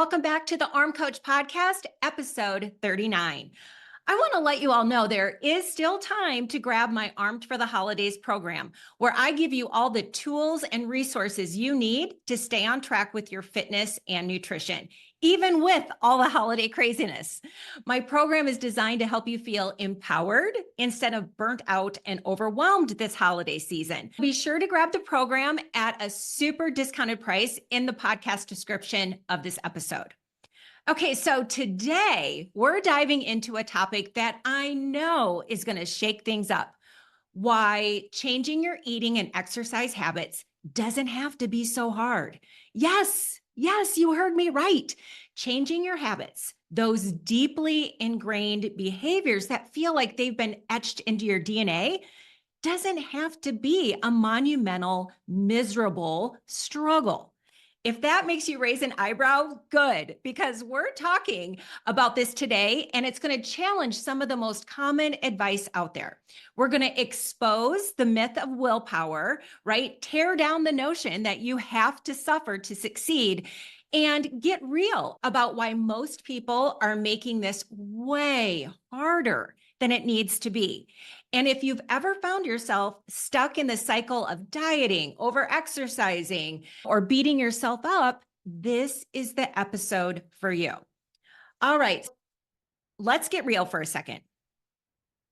welcome back to the Arm Coach Podcast, episode 39. I want to let you all know there is still time to grab my Armed for the Holidays program, where I give you all the tools and resources you need to stay on track with your fitness and nutrition, even with all the holiday craziness. My program is designed to help you feel empowered instead of burnt out and overwhelmed this holiday season. Be sure to grab the program at a super discounted price in the podcast description of this episode. Okay, so today we're diving into a topic that I know is going to shake things up. Why changing your eating and exercise habits doesn't have to be so hard. Yes, you heard me right. Changing your habits, those deeply ingrained behaviors that feel like they've been etched into your DNA, doesn't have to be a monumental, miserable struggle. If that makes you raise an eyebrow, good, because we're talking about this today, and it's going to challenge some of the most common advice out there. We're going to expose the myth of willpower, right? Tear down the notion that you have to suffer to succeed, and get real about why most people are making this way harder than it needs to be. And if you've ever found yourself stuck in the cycle of dieting, over-exercising, or beating yourself up, this is the episode for you. All right, let's get real for a second.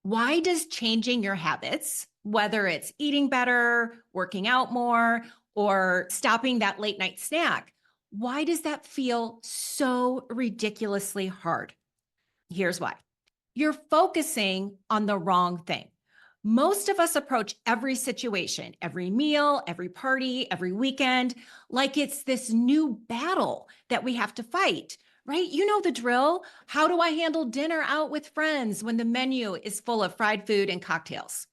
Why does changing your habits, whether it's eating better, working out more, or stopping that late night snack, why does that feel so ridiculously hard? Here's why. You're focusing on the wrong thing. Most of us approach every situation, every meal, every party, every weekend, like it's this new battle that we have to fight, right? You know the drill. How do I handle dinner out with friends when the menu is full of fried food and cocktails?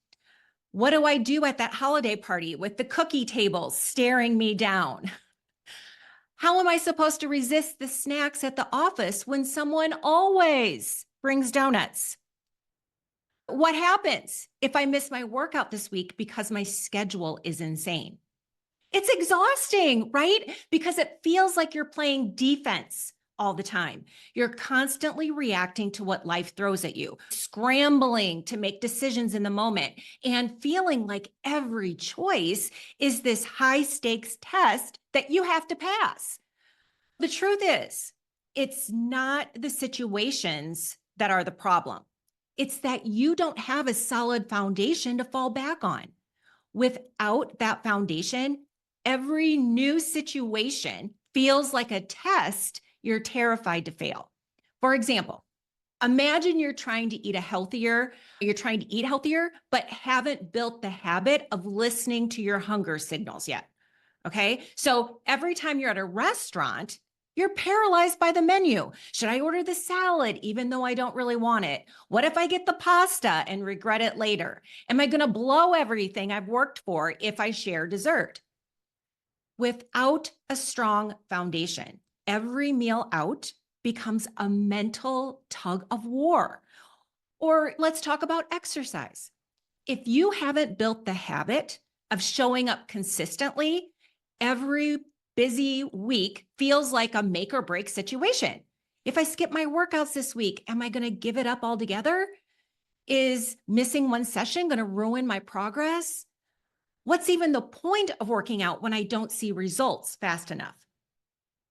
What do I do at that holiday party with the cookie tables staring me down? How am I supposed to resist the snacks at the office when someone always brings donuts? What happens if I miss my workout this week because my schedule is insane? It's exhausting, right? Because it feels like you're playing defense all the time. You're constantly reacting to what life throws at you, scrambling to make decisions in the moment, and feeling like every choice is this high stakes test that you have to pass. The truth is, it's not the situations that are the problem. It's that you don't have a solid foundation to fall back on. Without that foundation, every new situation feels like a test you're terrified to fail. For example, imagine you're trying to eat healthier, but haven't built the habit of listening to your hunger signals yet. Okay. So every time you're at a restaurant, you're paralyzed by the menu. Should I order the salad even though I don't really want it? What if I get the pasta and regret it later? Am I going to blow everything I've worked for if I share dessert? Without a strong foundation, every meal out becomes a mental tug of war. Or let's talk about exercise. If you haven't built the habit of showing up consistently, every busy week feels like a make or break situation. If I skip my workouts this week, am I going to give it up altogether? Is missing one session going to ruin my progress? What's even the point of working out when I don't see results fast enough?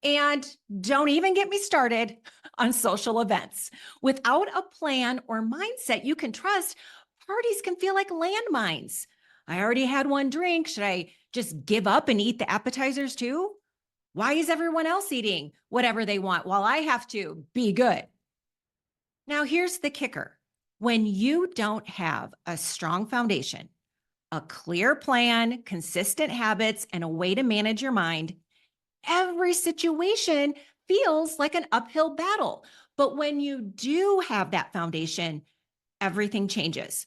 And don't even get me started on social events. Without a plan or mindset you can trust, parties can feel like landmines. I already had one drink. Should I just give up and eat the appetizers too? Why is everyone else eating whatever they want while I have to be good? Now, here's the kicker. When you don't have a strong foundation, a clear plan, consistent habits, and a way to manage your mind, every situation feels like an uphill battle. But when you do have that foundation, everything changes.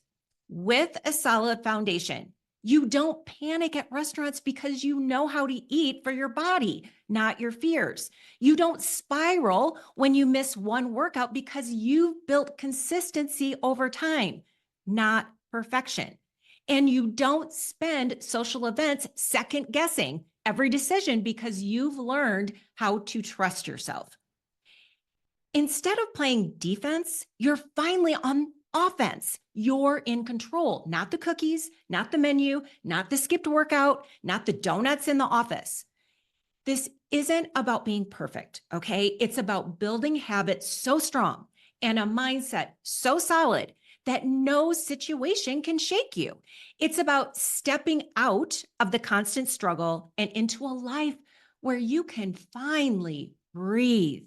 With a solid foundation, you don't panic at restaurants because you know how to eat for your body, not your fears. You don't spiral when you miss one workout because you've built consistency over time, not perfection. And you don't spend social events second guessing every decision because you've learned how to trust yourself. Instead of playing defense, you're finally on offense. You're in control, not the cookies, not the menu, not the skipped workout, not the donuts in the office. This isn't about being perfect, okay? It's about building habits so strong and a mindset so solid that no situation can shake you. It's about stepping out of the constant struggle and into a life where you can finally breathe.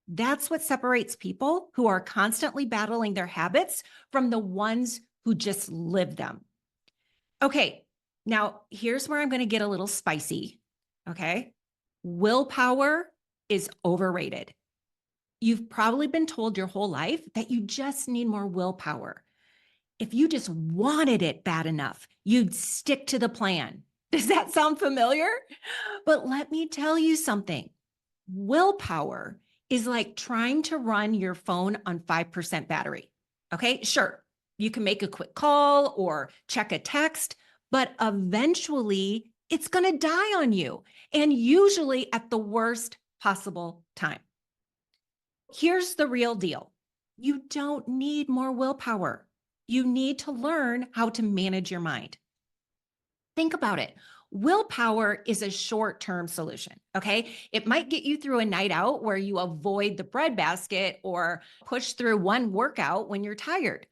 That's what separates people who are constantly battling their habits from the ones who just live them. Okay, now here's where I'm going to get a little spicy. Okay. Willpower is overrated. You've probably been told your whole life that you just need more willpower. If you just wanted it bad enough, you'd stick to the plan. Does that sound familiar? But let me tell you something. Willpower is like trying to run your phone on 5% battery. Okay, sure, you can make a quick call or check a text, but eventually it's going to die on you, and usually at the worst possible time. Here's the real deal. You don't need more willpower. You need to learn how to manage your mind. Think about it. Willpower is a short-term solution, okay? It might get you through a night out where you avoid the breadbasket or push through one workout when you're tired.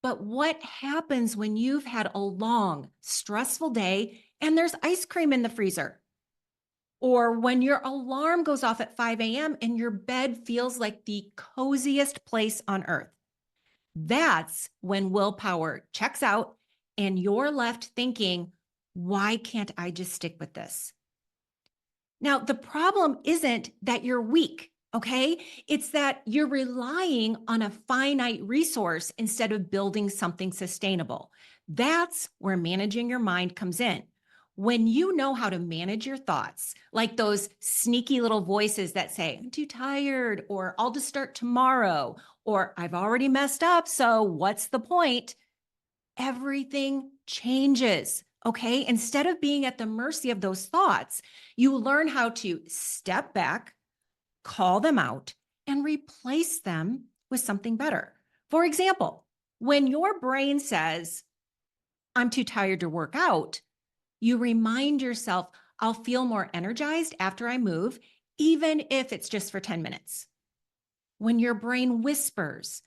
But what happens when you've had a long, stressful day and there's ice cream in the freezer? Or when your alarm goes off at 5 a.m. and your bed feels like the coziest place on earth? That's when willpower checks out and you're left thinking, why can't I just stick with this? Now, the problem isn't that you're weak, okay? It's that you're relying on a finite resource instead of building something sustainable. That's where managing your mind comes in. When you know how to manage your thoughts, like those sneaky little voices that say, I'm too tired, or I'll just start tomorrow, or I've already messed up, so what's the point? Everything changes. Okay. Instead of being at the mercy of those thoughts, you learn how to step back, call them out, and replace them with something better. For example, when your brain says, I'm too tired to work out, you remind yourself, I'll feel more energized after I move, even if it's just for 10 minutes. When your brain whispers,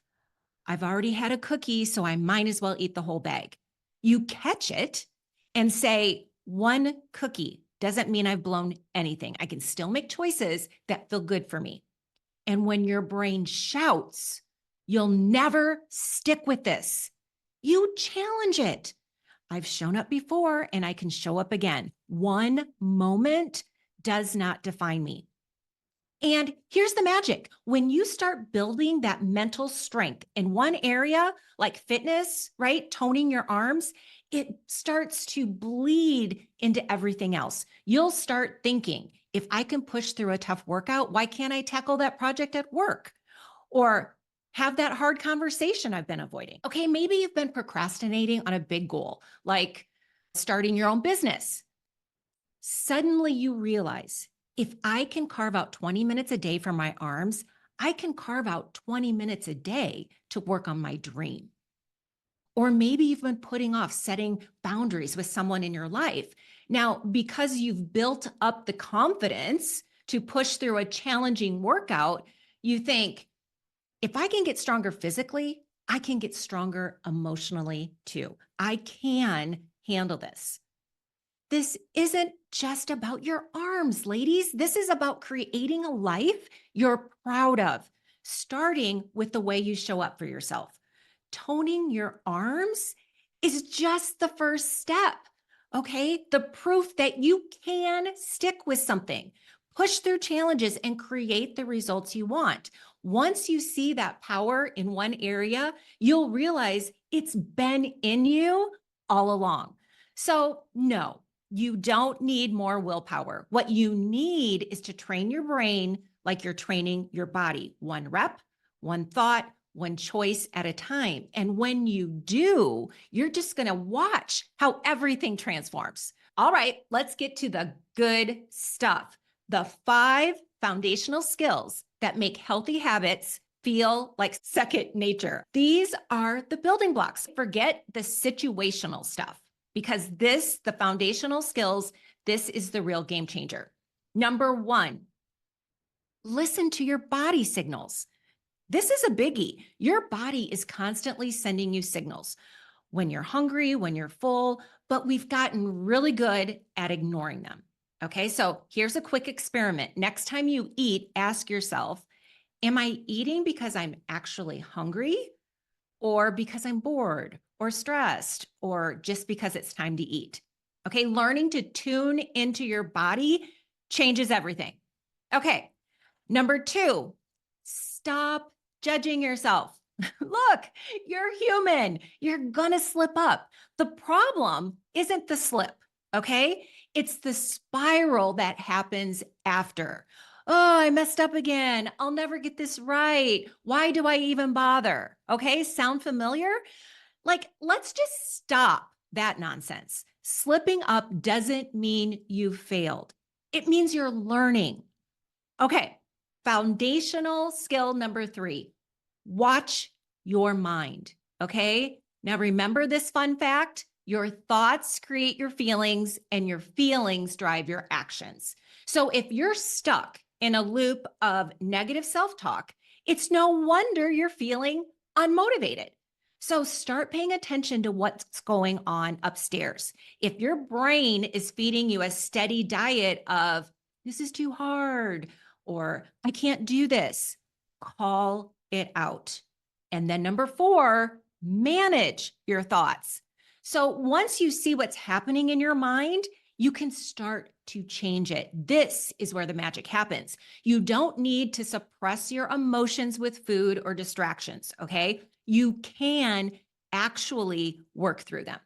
I've already had a cookie, so I might as well eat the whole bag, you catch it and say, one cookie doesn't mean I've blown anything. I can still make choices that feel good for me. And when your brain shouts, you'll never stick with this, you challenge it. I've shown up before and I can show up again. One moment does not define me. And here's the magic. When you start building that mental strength in one area, like fitness, right? Toning your arms, it starts to bleed into everything else. You'll start thinking, if I can push through a tough workout, why can't I tackle that project at work? Or have that hard conversation I've been avoiding. Okay, maybe you've been procrastinating on a big goal, like starting your own business. Suddenly you realize, if I can carve out 20 minutes a day for my arms, I can carve out 20 minutes a day to work on my dream. Or maybe you've been putting off setting boundaries with someone in your life. Now, because you've built up the confidence to push through a challenging workout, you think, if I can get stronger physically, I can get stronger emotionally too. I can handle this. This isn't just about your arms, ladies. This is about creating a life you're proud of, starting with the way you show up for yourself. Toning your arms is just the first step, okay? The proof that you can stick with something, push through challenges, and create the results you want. Once you see that power in one area, you'll realize it's been in you all along. So, no, you don't need more willpower. What you need is to train your brain like you're training your body, one rep, one thought, one choice at a time. And when you do, you're just going to watch how everything transforms. All right, let's get to the good stuff. The 5 foundational skills that make healthy habits feel like second nature. These are the building blocks. Forget the situational stuff because the foundational skills, this is the real game changer. Number one, listen to your body signals. This is a biggie. Your body is constantly sending you signals when you're hungry, when you're full, but we've gotten really good at ignoring them. Okay, so here's a quick experiment. Next time you eat, ask yourself, am I eating because I'm actually hungry or because I'm bored or stressed or just because it's time to eat? Okay, learning to tune into your body changes everything. Okay, number two, stop judging yourself. Look, you're human. You're gonna slip up. The problem isn't the slip, okay? It's the spiral that happens after. Oh, I messed up again. I'll never get this right. Why do I even bother? Okay, sound familiar? Like, let's just stop that nonsense. Slipping up doesn't mean you failed. It means you're learning. Okay, foundational skill number three, watch your mind. Okay, now remember this fun fact, your thoughts create your feelings and your feelings drive your actions. So if you're stuck in a loop of negative self-talk, it's no wonder you're feeling unmotivated. So start paying attention to what's going on upstairs. If your brain is feeding you a steady diet of, this is too hard, or I can't do this, call it out. And then number four, manage your thoughts. So once you see what's happening in your mind, you can start to change it. This is where the magic happens. You don't need to suppress your emotions with food or distractions, okay? You can actually work through them.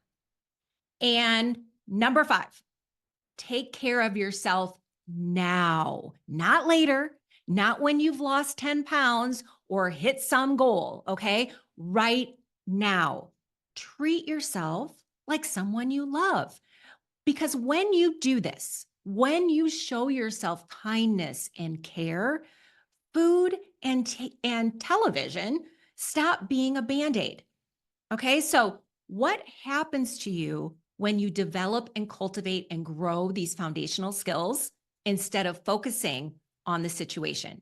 And number five, take care of yourself now, not later, not when you've lost 10 pounds or hit some goal, okay? Right now. Treat yourself like someone you love. Because when you do this, when you show yourself kindness and care, food and television stop being a Band-Aid. Okay, so what happens to you when you develop and cultivate and grow these foundational skills instead of focusing on the situation?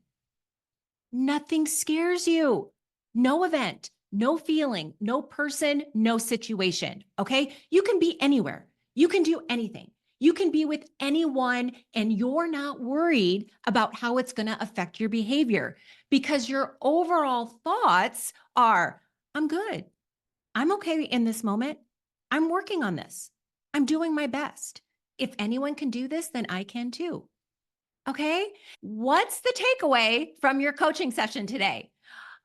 Nothing scares you. No event, no feeling, no person, no situation. Okay, you can be anywhere. You can do anything. You can be with anyone and you're not worried about how it's going to affect your behavior because your overall thoughts are, I'm good. I'm okay in this moment. I'm working on this. I'm doing my best. If anyone can do this, then I can too. Okay. What's the takeaway from your coaching session today?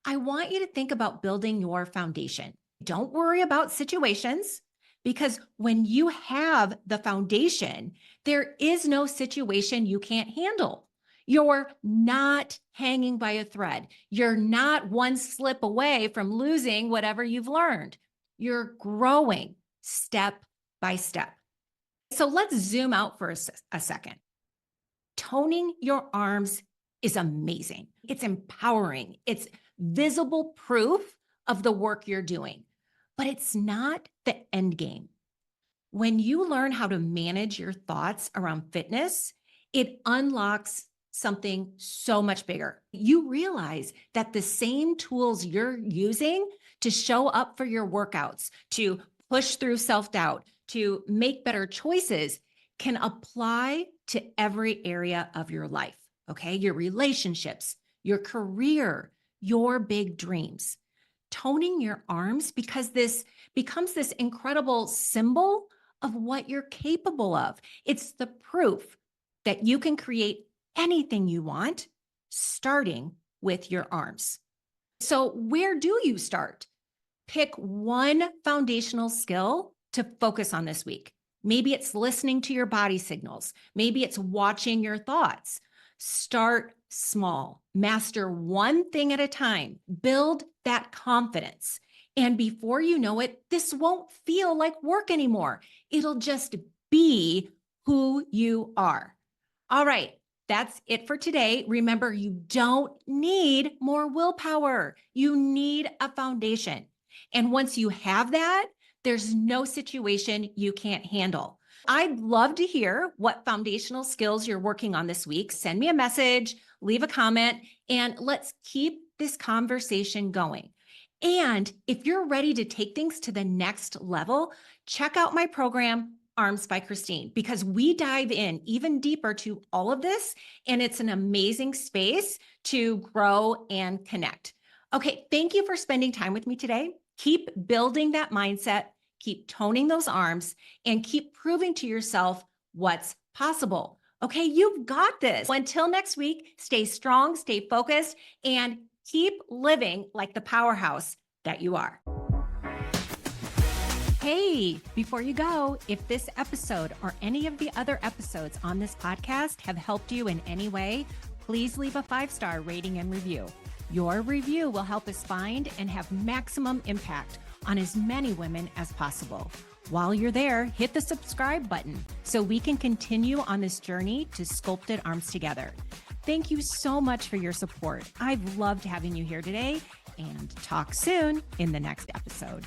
I want you to think about building your foundation. Don't worry about situations because when you have the foundation, there is no situation you can't handle. You're not hanging by a thread. You're not one slip away from losing whatever you've learned. You're growing step by step. So let's zoom out for a second. Toning your arms is amazing. It's empowering. It's visible proof of the work you're doing, but it's not the end game. When you learn how to manage your thoughts around fitness, it unlocks something so much bigger. You realize that the same tools you're using to show up for your workouts, to push through self-doubt, to make better choices can apply to every area of your life, okay? Your relationships, your career, your big dreams. Toning your arms because this becomes this incredible symbol of what you're capable of. It's the proof that you can create anything you want, starting with your arms. So where do you start? Pick one foundational skill to focus on this week. Maybe it's listening to your body signals. Maybe it's watching your thoughts. Start small. Master one thing at a time. Build that confidence. And before you know it, this won't feel like work anymore. It'll just be who you are. All right. That's it for today. Remember, you don't need more willpower. You need a foundation. And once you have that, there's no situation you can't handle. I'd love to hear what foundational skills you're working on this week. Send me a message, leave a comment, and let's keep this conversation going. And if you're ready to take things to the next level, check out my program, Arms by Christine, because we dive in even deeper to all of this, and it's an amazing space to grow and connect. Okay, thank you for spending time with me today. Keep building that mindset, keep toning those arms, and keep proving to yourself what's possible. Okay, you've got this. Until next week, stay strong, stay focused, and keep living like the powerhouse that you are. Hey, before you go, if this episode or any of the other episodes on this podcast have helped you in any way, please leave a 5-star rating and review. Your review will help us find and have maximum impact on as many women as possible. While you're there, hit the subscribe button so we can continue on this journey to sculpted arms together. Thank you so much for your support. I've loved having you here today, and talk soon in the next episode.